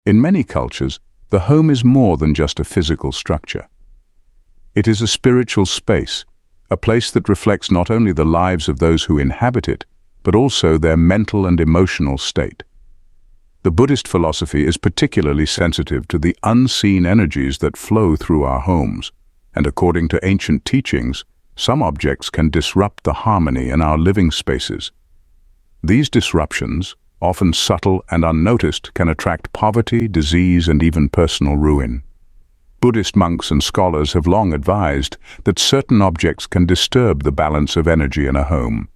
In many cultures, the home is more than just a physical structure. It is a spiritual space, a place that reflects not only the lives of those who inhabit it, but also their mental and emotional state. The Buddhist philosophy is particularly sensitive to the unseen energies that flow through our homes, and according to ancient teachings, some objects can disrupt the harmony in our living spaces. These disruptions, often subtle and unnoticed, can attract poverty, disease, and even personal ruin. Buddhist monks and scholars have long advised that certain objects can disturb the balance of energy in a home.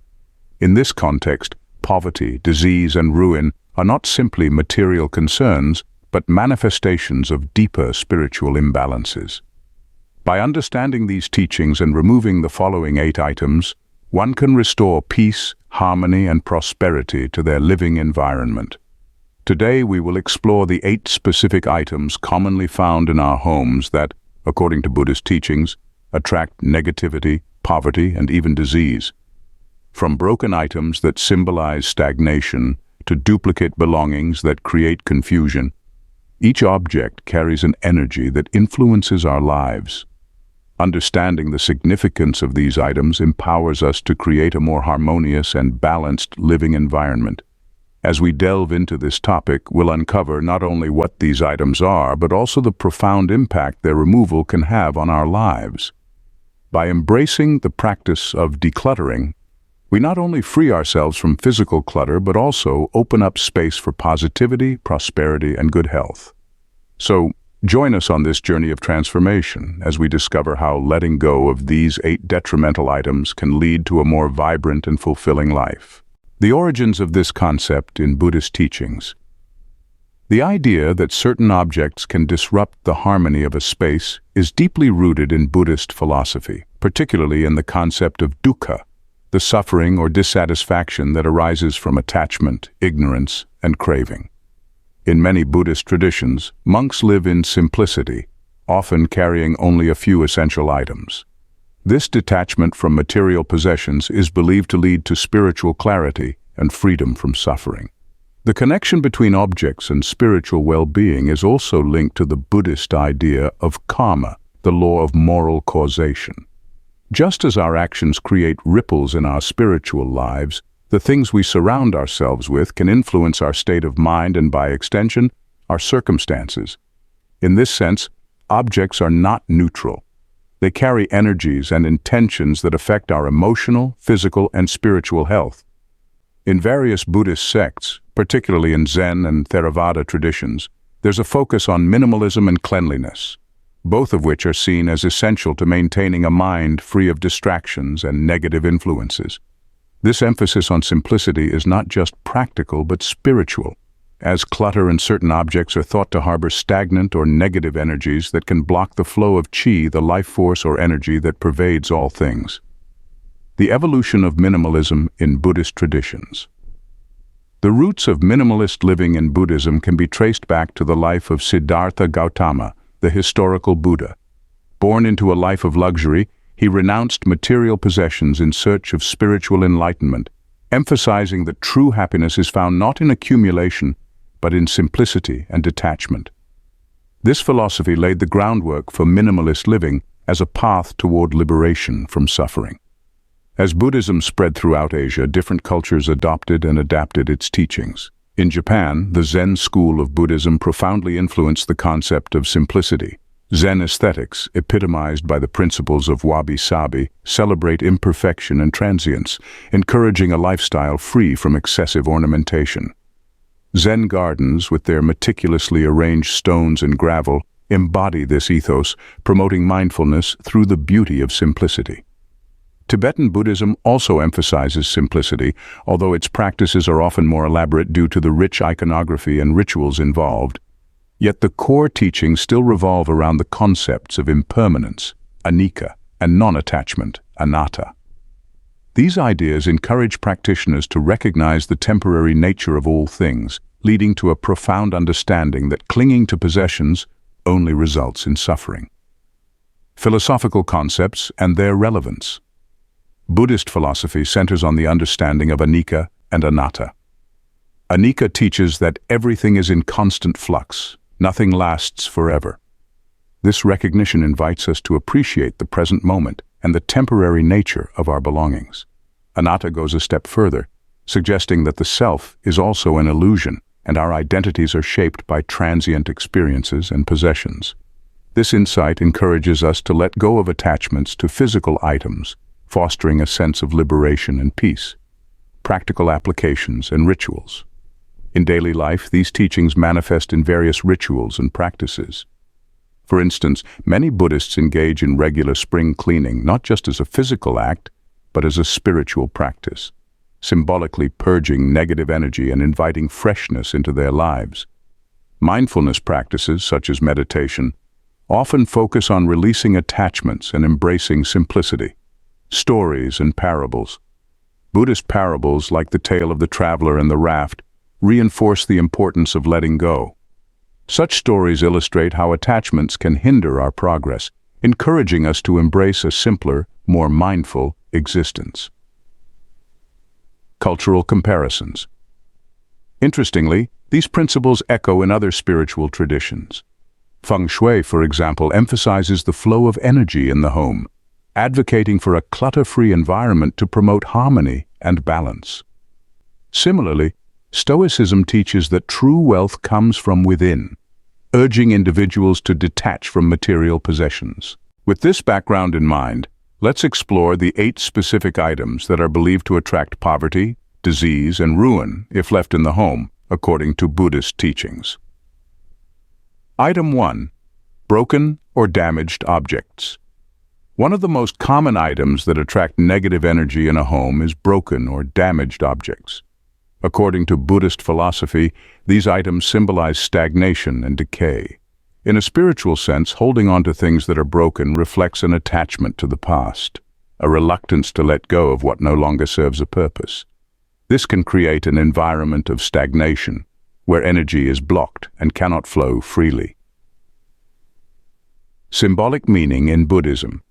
In this context, poverty, disease, and ruin are not simply material concerns, but manifestations of deeper spiritual imbalances. By understanding these teachings and removing the following 8 items, one can restore peace, harmony, and prosperity to their living environment. Today we will explore the 8 specific items commonly found in our homes that, according to Buddhist teachings, attract negativity, poverty, and even disease. From broken items that symbolize stagnation to duplicate belongings that create confusion, each object carries an energy that influences our lives. Understanding the significance of these items empowers us to create a more harmonious and balanced living environment. As we delve into this topic, we'll uncover not only what these items are, but also the profound impact their removal can have on our lives. By embracing the practice of decluttering, we not only free ourselves from physical clutter, but also open up space for positivity, prosperity, and good health. So, join us on this journey of transformation as we discover how letting go of these 8 detrimental items can lead to a more vibrant and fulfilling life. The origins of this concept in Buddhist teachings. The idea that certain objects can disrupt the harmony of a space is deeply rooted in Buddhist philosophy, particularly in the concept of dukkha, the suffering or dissatisfaction that arises from attachment, ignorance, and craving. In many Buddhist traditions, monks live in simplicity, often carrying only a few essential items. This detachment from material possessions is believed to lead to spiritual clarity and freedom from suffering. The connection between objects and spiritual well-being is also linked to the Buddhist idea of karma, the law of moral causation. Just as our actions create ripples in our spiritual lives, the things we surround ourselves with can influence our state of mind and, by extension, our circumstances. In this sense, objects are not neutral. They carry energies and intentions that affect our emotional, physical, and spiritual health. In various Buddhist sects, particularly in Zen and Theravada traditions, there's a focus on minimalism and cleanliness, both of which are seen as essential to maintaining a mind free of distractions and negative influences. This emphasis on simplicity is not just practical but spiritual, as clutter and certain objects are thought to harbor stagnant or negative energies that can block the flow of qi, the life force or energy that pervades all things. The evolution of minimalism in Buddhist traditions. The roots of minimalist living in Buddhism can be traced back to the life of Siddhartha Gautama, the historical Buddha. Born into a life of luxury, he renounced material possessions in search of spiritual enlightenment, emphasizing that true happiness is found not in accumulation, but in simplicity and detachment. This philosophy laid the groundwork for minimalist living as a path toward liberation from suffering. As Buddhism spread throughout Asia, different cultures adopted and adapted its teachings. In Japan, the Zen school of Buddhism profoundly influenced the concept of simplicity. Zen aesthetics, epitomized by the principles of wabi-sabi, celebrate imperfection and transience, encouraging a lifestyle free from excessive ornamentation. Zen gardens, with their meticulously arranged stones and gravel, embody this ethos, promoting mindfulness through the beauty of simplicity. Tibetan Buddhism also emphasizes simplicity, although its practices are often more elaborate due to the rich iconography and rituals involved. Yet the core teachings still revolve around the concepts of impermanence, anicca, and non-attachment, anatta. These ideas encourage practitioners to recognize the temporary nature of all things, leading to a profound understanding that clinging to possessions only results in suffering. Philosophical concepts and their relevance. Buddhist philosophy centers on the understanding of anicca and anatta. Anicca teaches that everything is in constant flux, Nothing lasts forever. This recognition invites us to appreciate the present moment and the temporary nature of our belongings. Anatta goes a step further, suggesting that the self is also an illusion and our identities are shaped by transient experiences and possessions. This insight encourages us to let go of attachments to physical items, fostering a sense of liberation and peace. Practical applications and rituals. In daily life, these teachings manifest in various rituals and practices. For instance, many Buddhists engage in regular spring cleaning not just as a physical act, but as a spiritual practice, symbolically purging negative energy and inviting freshness into their lives. Mindfulness practices, such as meditation, often focus on releasing attachments and embracing simplicity. Stories and parables. Buddhist parables, like the tale of the traveler and the raft, reinforce the importance of letting go. Such stories illustrate how attachments can hinder our progress, encouraging us to embrace a simpler, more mindful existence. Cultural comparisons. Interestingly, these principles echo in other spiritual traditions. Feng Shui, for example, emphasizes the flow of energy in the home, advocating for a clutter-free environment to promote harmony and balance. Similarly, Stoicism teaches that true wealth comes from within, urging individuals to detach from material possessions. With this background in mind, let's explore the 8 specific items that are believed to attract poverty, disease, and ruin if left in the home, according to Buddhist teachings. Item 1. Broken or damaged objects. One of the most common items that attract negative energy in a home is broken or damaged objects. According to Buddhist philosophy, these items symbolize stagnation and decay. In a spiritual sense, holding on to things that are broken reflects an attachment to the past, a reluctance to let go of what no longer serves a purpose. This can create an environment of stagnation, where energy is blocked and cannot flow freely. Symbolic meaning in Buddhism.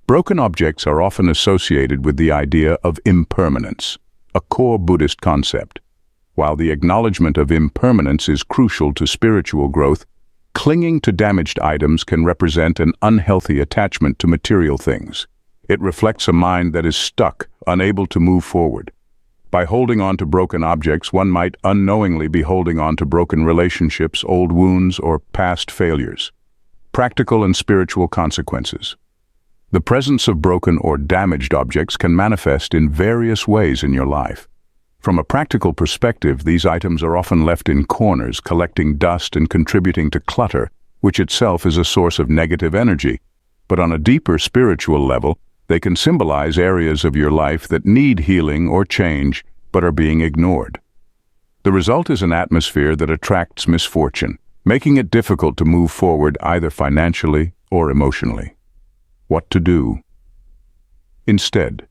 Broken objects are often associated with the idea of impermanence, a core Buddhist concept. While the acknowledgement of impermanence is crucial to spiritual growth, clinging to damaged items can represent an unhealthy attachment to material things. It reflects a mind that is stuck, unable to move forward. By holding on to broken objects, one might unknowingly be holding on to broken relationships, old wounds, or past failures. Practical and spiritual consequences. The presence of broken or damaged objects can manifest in various ways in your life. From a practical perspective, these items are often left in corners, collecting dust and contributing to clutter, which itself is a source of negative energy. But on a deeper spiritual level, they can symbolize areas of your life that need healing or change, but are being ignored. The result is an atmosphere that attracts misfortune, making it difficult to move forward either financially or emotionally. What to do? Instead,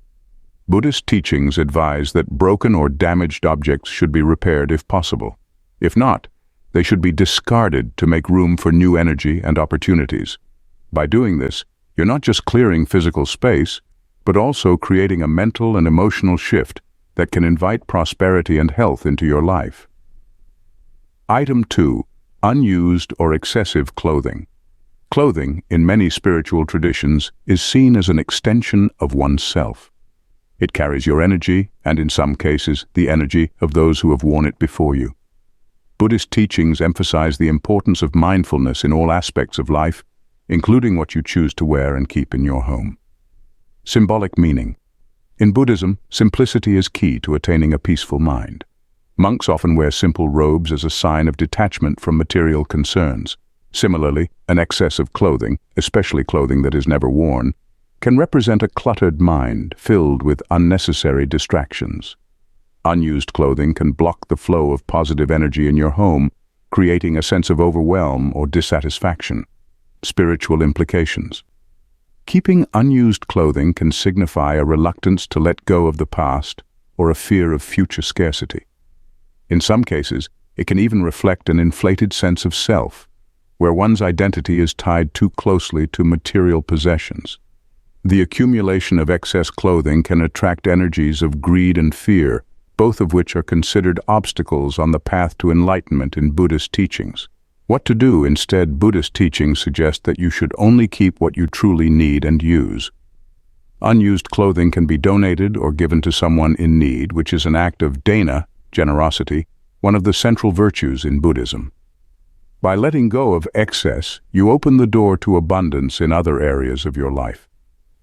Buddhist teachings advise that broken or damaged objects should be repaired if possible. If not, they should be discarded to make room for new energy and opportunities. By doing this, you're not just clearing physical space, but also creating a mental and emotional shift that can invite prosperity and health into your life. Item 2. Unused or excessive clothing. Clothing, in many spiritual traditions, is seen as an extension of oneself. It carries your energy, and in some cases, the energy of those who have worn it before you. Buddhist teachings emphasize the importance of mindfulness in all aspects of life, including what you choose to wear and keep in your home. Symbolic meaning. In Buddhism, simplicity is key to attaining a peaceful mind. Monks often wear simple robes as a sign of detachment from material concerns. Similarly, an excess of clothing, especially clothing that is never worn, can represent a cluttered mind filled with unnecessary distractions. Unused clothing can block the flow of positive energy in your home, creating a sense of overwhelm or dissatisfaction. Spiritual implications. Keeping unused clothing can signify a reluctance to let go of the past or a fear of future scarcity. In some cases, it can even reflect an inflated sense of self, where one's identity is tied too closely to material possessions. The accumulation of excess clothing can attract energies of greed and fear, both of which are considered obstacles on the path to enlightenment in Buddhist teachings. What to do instead? Buddhist teachings suggest that you should only keep what you truly need and use. Unused clothing can be donated or given to someone in need, which is an act of dana, generosity, one of the central virtues in Buddhism. By letting go of excess, you open the door to abundance in other areas of your life.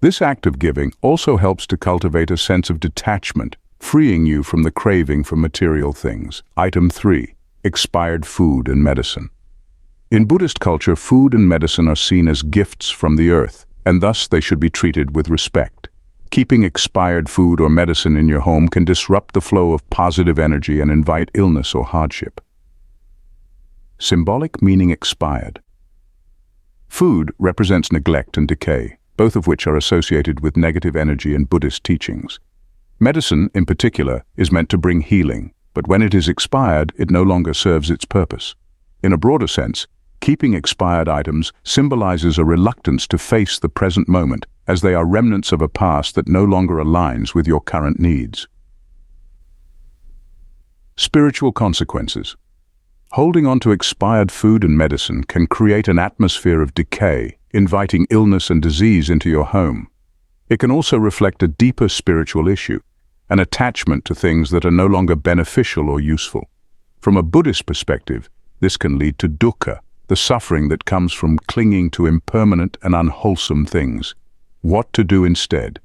This act of giving also helps to cultivate a sense of detachment, freeing you from the craving for material things. Item 3. Expired food and medicine. In Buddhist culture, food and medicine are seen as gifts from the earth, and thus they should be treated with respect. Keeping expired food or medicine in your home can disrupt the flow of positive energy and invite illness or hardship. Symbolic meaning: expired. Food represents neglect and decay, both of which are associated with negative energy in Buddhist teachings. Medicine, in particular, is meant to bring healing, but when it is expired, it no longer serves its purpose. In a broader sense, keeping expired items symbolizes a reluctance to face the present moment, as they are remnants of a past that no longer aligns with your current needs. Spiritual consequences. Holding on to expired food and medicine can create an atmosphere of decay, inviting illness and disease into your home. It can also reflect a deeper spiritual issue, an attachment to things that are no longer beneficial or useful. From a Buddhist perspective, this can lead to dukkha, the suffering that comes from clinging to impermanent and unwholesome things. What to do instead?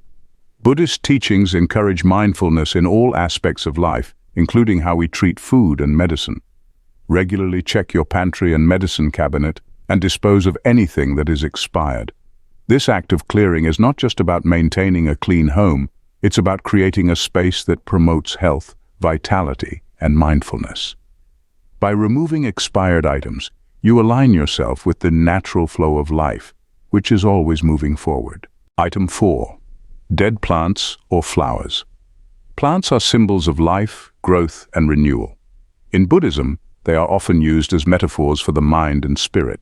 Buddhist teachings encourage mindfulness in all aspects of life, including how we treat food and medicine. Regularly check your pantry and medicine cabinet and dispose of anything that is expired. This act of clearing is not just about maintaining a clean home, it's about creating a space that promotes health, vitality, and mindfulness. By removing expired items, you align yourself with the natural flow of life, which is always moving forward. Item 4. Dead plants or flowers. Plants are symbols of life, growth, and renewal. In Buddhism, they are often used as metaphors for the mind and spirit.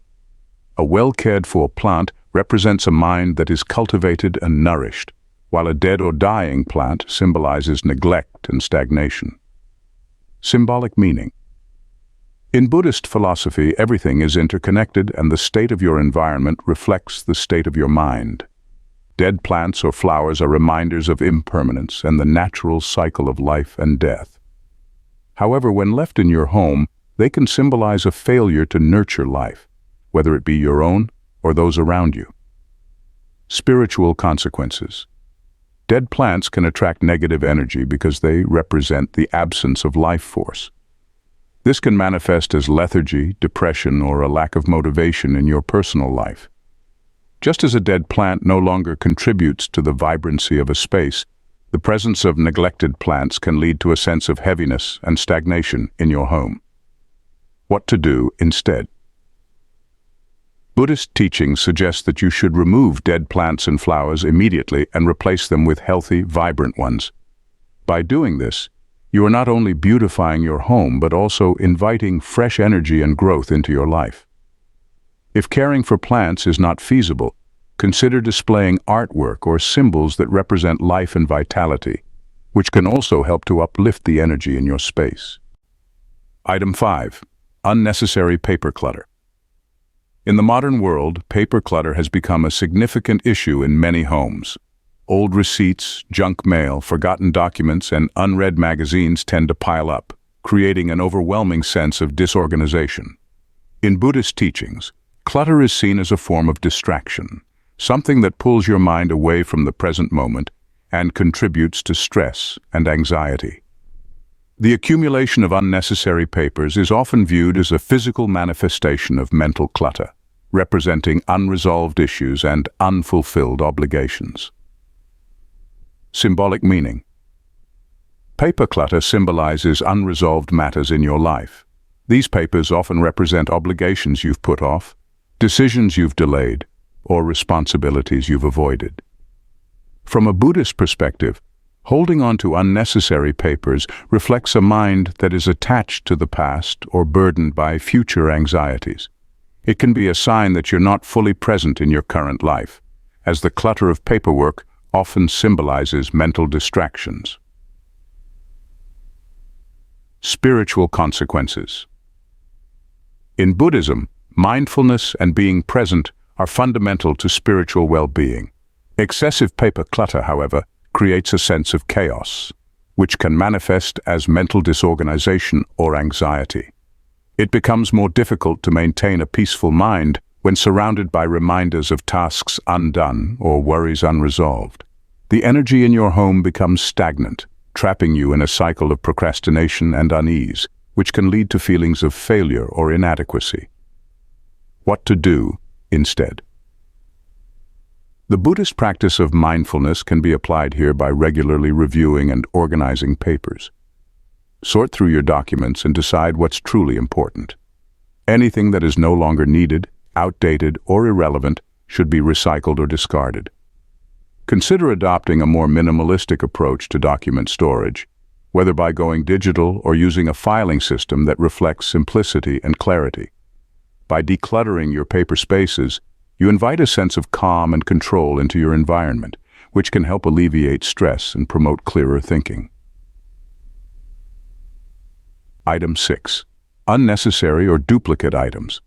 A well-cared-for plant represents a mind that is cultivated and nourished, while a dead or dying plant symbolizes neglect and stagnation. Symbolic meaning. In Buddhist philosophy, everything is interconnected, and the state of your environment reflects the state of your mind. Dead plants or flowers are reminders of impermanence and the natural cycle of life and death. However, when left in your home, they can symbolize a failure to nurture life, whether it be your own or those around you. Spiritual consequences. Dead plants can attract negative energy because they represent the absence of life force. This can manifest as lethargy, depression, or a lack of motivation in your personal life. Just as a dead plant no longer contributes to the vibrancy of a space, the presence of neglected plants can lead to a sense of heaviness and stagnation in your home. What to do instead? Buddhist teachings suggest that you should remove dead plants and flowers immediately and replace them with healthy, vibrant ones. By doing this, you are not only beautifying your home, but also inviting fresh energy and growth into your life. If caring for plants is not feasible, consider displaying artwork or symbols that represent life and vitality, which can also help to uplift the energy in your space. Item 5. Unnecessary paper clutter. In the modern world, paper clutter has become a significant issue in many homes. Old receipts, junk mail, forgotten documents, and unread magazines tend to pile up, creating an overwhelming sense of disorganization. In Buddhist teachings, clutter is seen as a form of distraction, something that pulls your mind away from the present moment and contributes to stress and anxiety. The accumulation of unnecessary papers is often viewed as a physical manifestation of mental clutter, representing unresolved issues and unfulfilled obligations. Symbolic meaning. Paper clutter symbolizes unresolved matters in your life. These papers often represent obligations you've put off, decisions you've delayed, or responsibilities you've avoided. From a Buddhist perspective, holding on to unnecessary papers reflects a mind that is attached to the past or burdened by future anxieties. It can be a sign that you're not fully present in your current life, as the clutter of paperwork often symbolizes mental distractions. Spiritual consequences. In Buddhism, mindfulness and being present are fundamental to spiritual well-being. Excessive paper clutter, however, creates a sense of chaos, which can manifest as mental disorganization or anxiety. It becomes more difficult to maintain a peaceful mind when surrounded by reminders of tasks undone or worries unresolved. The energy in your home becomes stagnant, trapping you in a cycle of procrastination and unease, which can lead to feelings of failure or inadequacy. What to do instead? The Buddhist practice of mindfulness can be applied here by regularly reviewing and organizing papers. Sort through your documents and decide what's truly important. Anything that is no longer needed, outdated, or irrelevant should be recycled or discarded. Consider adopting a more minimalistic approach to document storage, whether by going digital or using a filing system that reflects simplicity and clarity. By decluttering your paper spaces, you invite a sense of calm and control into your environment, which can help alleviate stress and promote clearer thinking. Item 6. Unnecessary or duplicate items.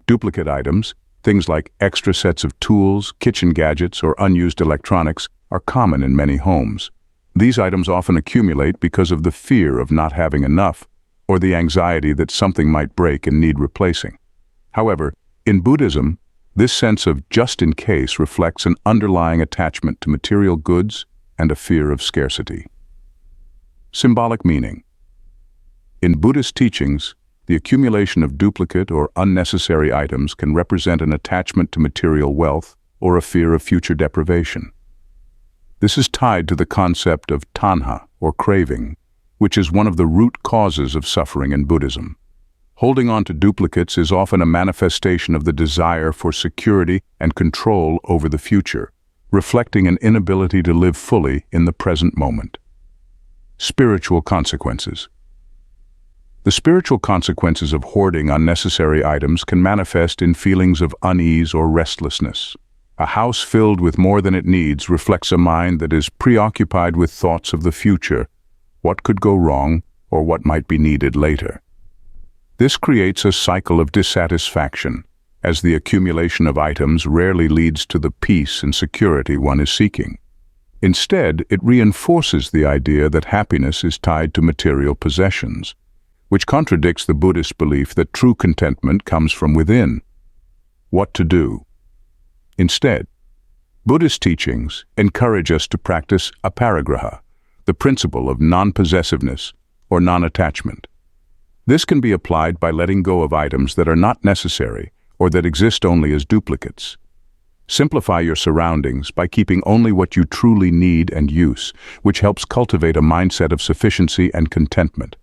Duplicate items, things like extra sets of tools, kitchen gadgets, or unused electronics, are common in many homes. These items often accumulate because of the fear of not having enough or the anxiety that something might break and need replacing. However, in Buddhism, this sense of just in case reflects an underlying attachment to material goods and a fear of scarcity. Symbolic meaning. In Buddhist teachings, the accumulation of duplicate or unnecessary items can represent an attachment to material wealth or a fear of future deprivation. This is tied to the concept of tanha, or craving, which is one of the root causes of suffering in Buddhism. Holding on to duplicates is often a manifestation of the desire for security and control over the future, reflecting an inability to live fully in the present moment. Spiritual consequences. The spiritual consequences of hoarding unnecessary items can manifest in feelings of unease or restlessness. A house filled with more than it needs reflects a mind that is preoccupied with thoughts of the future, what could go wrong, or what might be needed later. This creates a cycle of dissatisfaction, as the accumulation of items rarely leads to the peace and security one is seeking. Instead, it reinforces the idea that happiness is tied to material possessions, which contradicts the Buddhist belief that true contentment comes from within. What to do? Instead, Buddhist teachings encourage us to practice aparigraha, the principle of non-possessiveness or non-attachment. This can be applied by letting go of items that are not necessary or that exist only as duplicates. Simplify your surroundings by keeping only what you truly need and use, which helps cultivate a mindset of sufficiency and contentment.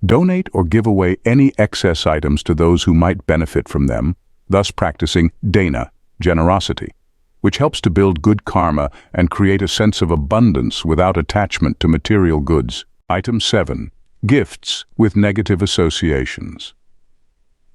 Donate or give away any excess items to those who might benefit from them, thus practicing dana, generosity, which helps to build good karma and create a sense of abundance without attachment to material goods. Item 7. Gifts with negative associations.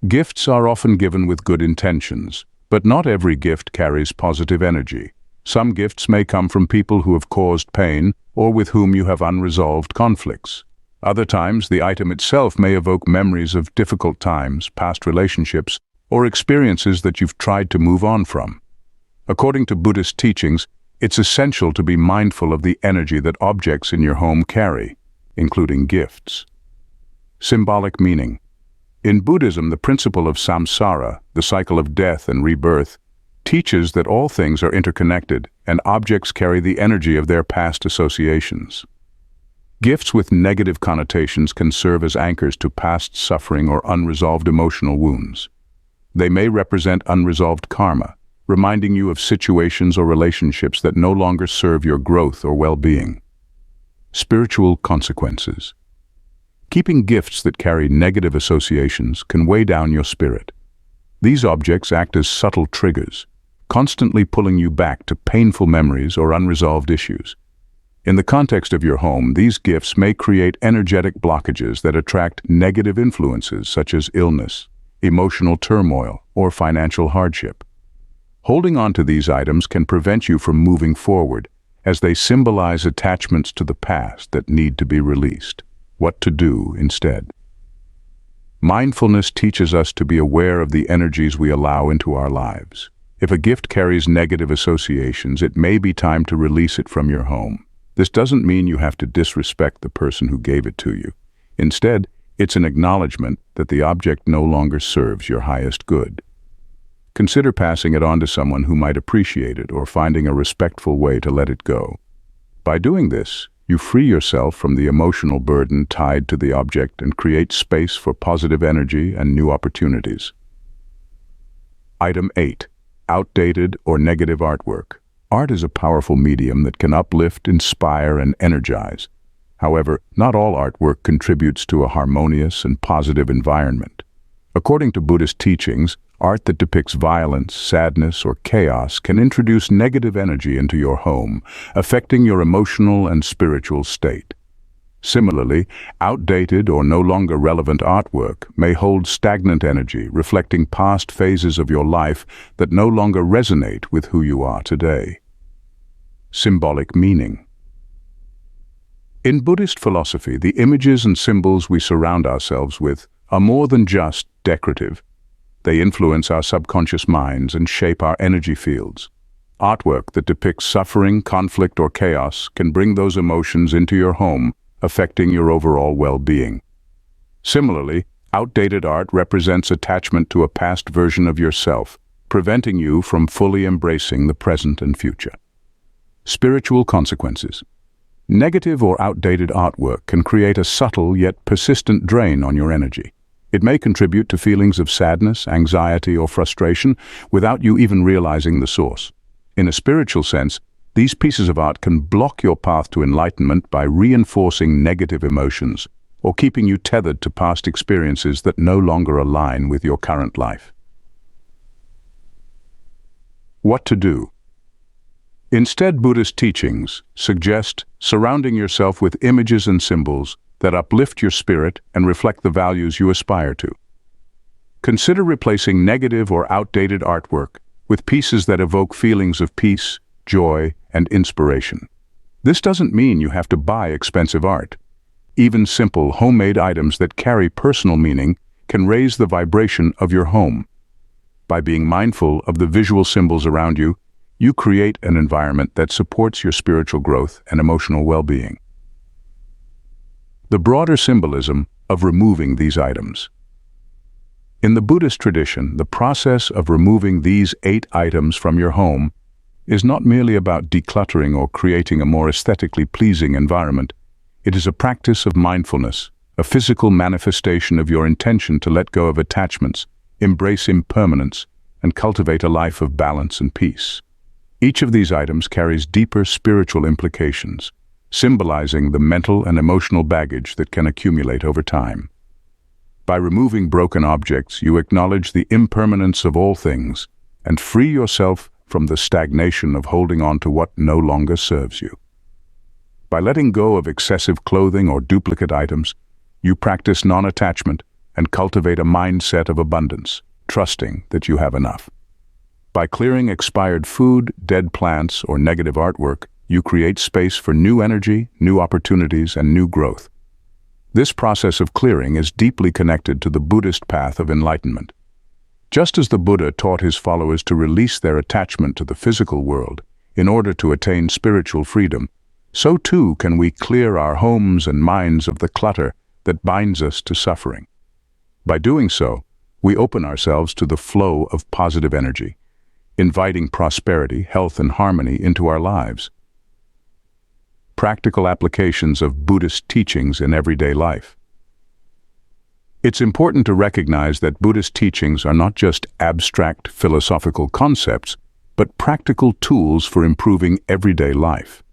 Gifts are often given with good intentions, but not every gift carries positive energy. Some gifts may come from people who have caused pain or with whom you have unresolved conflicts. Other times, the item itself may evoke memories of difficult times, past relationships, or experiences that you've tried to move on from. According to Buddhist teachings, it's essential to be mindful of the energy that objects in your home carry, including gifts. Symbolic meaning. In Buddhism, the principle of samsara, the cycle of death and rebirth, teaches that all things are interconnected and objects carry the energy of their past associations. Gifts with negative connotations can serve as anchors to past suffering or unresolved emotional wounds. They may represent unresolved karma, reminding you of situations or relationships that no longer serve your growth or well-being. Spiritual consequences. Keeping gifts that carry negative associations can weigh down your spirit. These objects act as subtle triggers, constantly pulling you back to painful memories or unresolved issues. In the context of your home, these gifts may create energetic blockages that attract negative influences such as illness, emotional turmoil, or financial hardship. Holding on to these items can prevent you from moving forward, as they symbolize attachments to the past that need to be released. What to do instead? Mindfulness teaches us to be aware of the energies we allow into our lives. If a gift carries negative associations, it may be time to release it from your home. This doesn't mean you have to disrespect the person who gave it to you. Instead, it's an acknowledgement that the object no longer serves your highest good. Consider passing it on to someone who might appreciate it or finding a respectful way to let it go. By doing this, you free yourself from the emotional burden tied to the object and create space for positive energy and new opportunities. Item 8. Outdated or negative artwork. Art is a powerful medium that can uplift, inspire, and energize. However, not all artwork contributes to a harmonious and positive environment. According to Buddhist teachings, art that depicts violence, sadness, or chaos can introduce negative energy into your home, affecting your emotional and spiritual state. Similarly, outdated or no longer relevant artwork may hold stagnant energy, reflecting past phases of your life that no longer resonate with who you are today. Symbolic meaning. In Buddhist philosophy, the images and symbols we surround ourselves with are more than just decorative. They influence our subconscious minds and shape our energy fields. Artwork that depicts suffering, conflict, or chaos can bring those emotions into your home, affecting your overall well-being. Similarly, outdated art represents attachment to a past version of yourself, preventing you from fully embracing the present and future. Spiritual consequences. Negative or outdated artwork can create a subtle yet persistent drain on your energy. It may contribute to feelings of sadness, anxiety, or frustration without you even realizing the source. In a spiritual sense, these pieces of art can block your path to enlightenment by reinforcing negative emotions or keeping you tethered to past experiences that no longer align with your current life. What to do? Instead, Buddhist teachings suggest surrounding yourself with images and symbols that uplift your spirit and reflect the values you aspire to. Consider replacing negative or outdated artwork with pieces that evoke feelings of peace, joy, and inspiration. This doesn't mean you have to buy expensive art. Even simple, homemade items that carry personal meaning can raise the vibration of your home. By being mindful of the visual symbols around you, you create an environment that supports your spiritual growth and emotional well-being. The broader symbolism of removing these items. In the Buddhist tradition, the process of removing these 8 items from your home is not merely about decluttering or creating a more aesthetically pleasing environment. It is a practice of mindfulness, a physical manifestation of your intention to let go of attachments, embrace impermanence, and cultivate a life of balance and peace. Each of these items carries deeper spiritual implications, symbolizing the mental and emotional baggage that can accumulate over time. By removing broken objects, you acknowledge the impermanence of all things and free yourself from the stagnation of holding on to what no longer serves you. By letting go of excessive clothing or duplicate items, you practice non-attachment and cultivate a mindset of abundance, trusting that you have enough. By clearing expired food, dead plants, or negative artwork, you create space for new energy, new opportunities, and new growth. This process of clearing is deeply connected to the Buddhist path of enlightenment. Just as the Buddha taught his followers to release their attachment to the physical world in order to attain spiritual freedom, so too can we clear our homes and minds of the clutter that binds us to suffering. By doing so, we open ourselves to the flow of positive energy, inviting prosperity, health, and harmony into our lives. Practical applications of Buddhist teachings in everyday life. It's important to recognize that Buddhist teachings are not just abstract philosophical concepts, but practical tools for improving everyday life.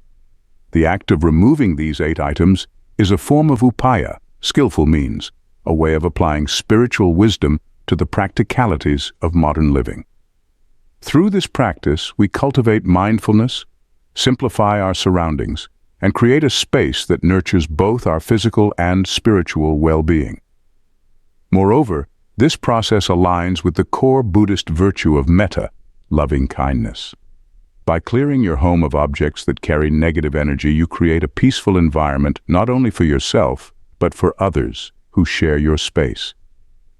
The act of removing these 8 items is a form of upaya, skillful means, a way of applying spiritual wisdom to the practicalities of modern living. Through this practice, we cultivate mindfulness, simplify our surroundings, and create a space that nurtures both our physical and spiritual well-being. Moreover, this process aligns with the core Buddhist virtue of metta, loving kindness. By clearing your home of objects that carry negative energy, you create a peaceful environment not only for yourself, but for others who share your space.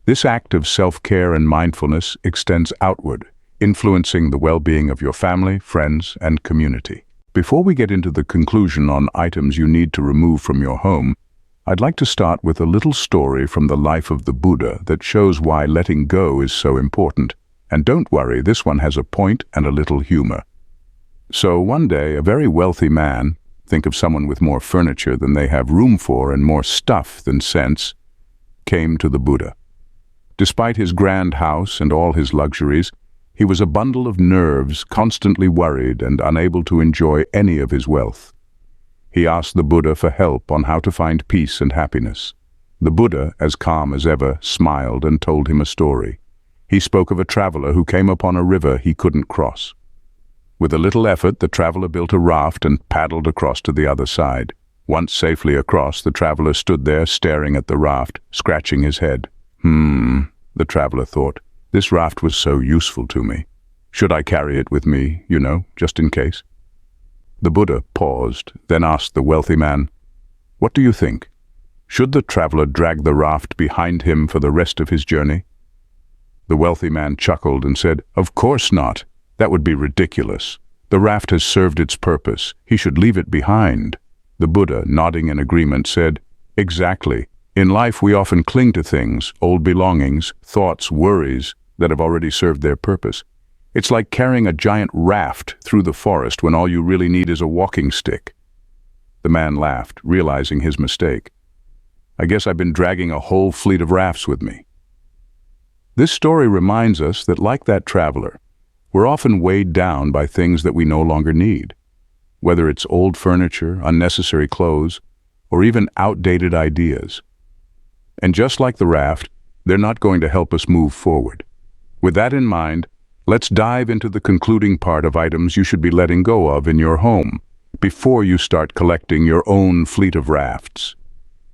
This act of self-care and mindfulness extends outward, influencing the well-being of your family, friends, and community. Before we get into the conclusion on items you need to remove from your home, I'd like to start with a little story from the life of the Buddha that shows why letting go is so important. And don't worry, this one has a point and a little humor. So one day, a very wealthy man, think of someone with more furniture than they have room for and more stuff than sense, came to the Buddha. Despite his grand house and all his luxuries, he was a bundle of nerves, constantly worried and unable to enjoy any of his wealth. He asked the Buddha for help on how to find peace and happiness. The Buddha, as calm as ever, smiled and told him a story. He spoke of a traveler who came upon a river he couldn't cross. With a little effort, the traveler built a raft and paddled across to the other side. Once safely across, the traveler stood there staring at the raft, scratching his head. The traveler thought, this raft was so useful to me. Should I carry it with me, just in case? The Buddha paused, then asked the wealthy man, what do you think? Should the traveler drag the raft behind him for the rest of his journey? The wealthy man chuckled and said, of course not. That would be ridiculous. The raft has served its purpose. He should leave it behind. The Buddha, nodding in agreement, said, exactly. In life we often cling to things, old belongings, thoughts, worries, that have already served their purpose. It's like carrying a giant raft through the forest when all you really need is a walking stick. The man laughed, realizing his mistake. I guess I've been dragging a whole fleet of rafts with me. This story reminds us that, like that traveler, we're often weighed down by things that we no longer need. Whether it's old furniture, unnecessary clothes, or even outdated ideas. And just like the raft, they're not going to help us move forward. With that in mind, let's dive into the concluding part of items you should be letting go of in your home before you start collecting your own fleet of rafts.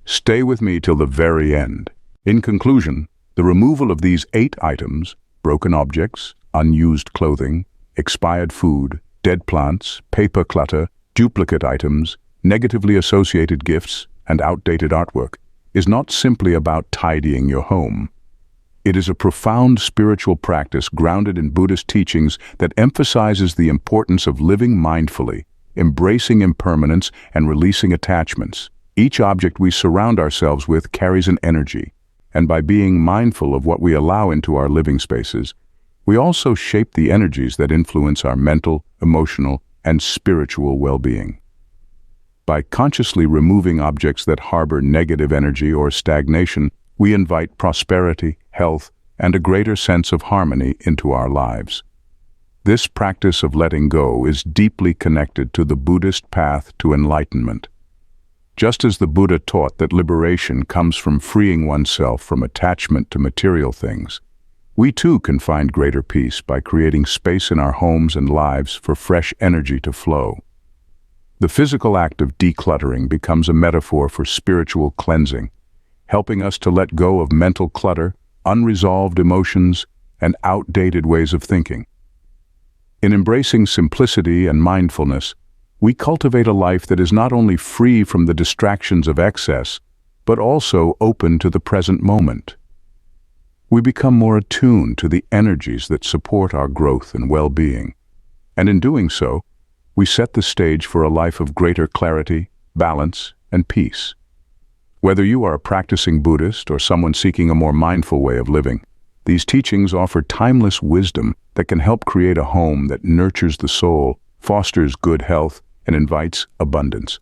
Stay with me till the very end. In conclusion, the removal of these 8 items, broken objects, unused clothing, expired food, dead plants, paper clutter, duplicate items, negatively associated gifts, and outdated artwork, is not simply about tidying your home. It is a profound spiritual practice grounded in Buddhist teachings that emphasizes the importance of living mindfully, embracing impermanence, and releasing attachments. Each object we surround ourselves with carries an energy, and by being mindful of what we allow into our living spaces, we also shape the energies that influence our mental, emotional, and spiritual well-being. By consciously removing objects that harbor negative energy or stagnation, we invite prosperity, health, and a greater sense of harmony into our lives. This practice of letting go is deeply connected to the Buddhist path to enlightenment. Just as the Buddha taught that liberation comes from freeing oneself from attachment to material things, we too can find greater peace by creating space in our homes and lives for fresh energy to flow. The physical act of decluttering becomes a metaphor for spiritual cleansing, helping us to let go of mental clutter, unresolved emotions, and outdated ways of thinking. In embracing simplicity and mindfulness, we cultivate a life that is not only free from the distractions of excess, but also open to the present moment. We become more attuned to the energies that support our growth and well-being, and in doing so, we set the stage for a life of greater clarity, balance, and peace. Whether you are a practicing Buddhist or someone seeking a more mindful way of living, these teachings offer timeless wisdom that can help create a home that nurtures the soul, fosters good health, and invites abundance.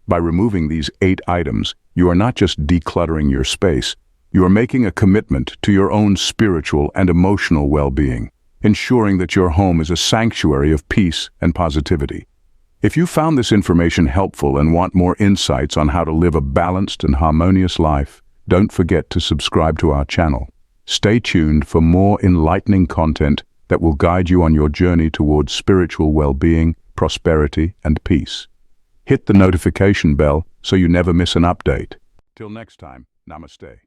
By removing these 8 items, you are not just decluttering your space, you are making a commitment to your own spiritual and emotional well-being, ensuring that your home is a sanctuary of peace and positivity. If you found this information helpful and want more insights on how to live a balanced and harmonious life, don't forget to subscribe to our channel. Stay tuned for more enlightening content that will guide you on your journey towards spiritual well-being, prosperity, and peace. Hit the notification bell so you never miss an update. Till next time, namaste.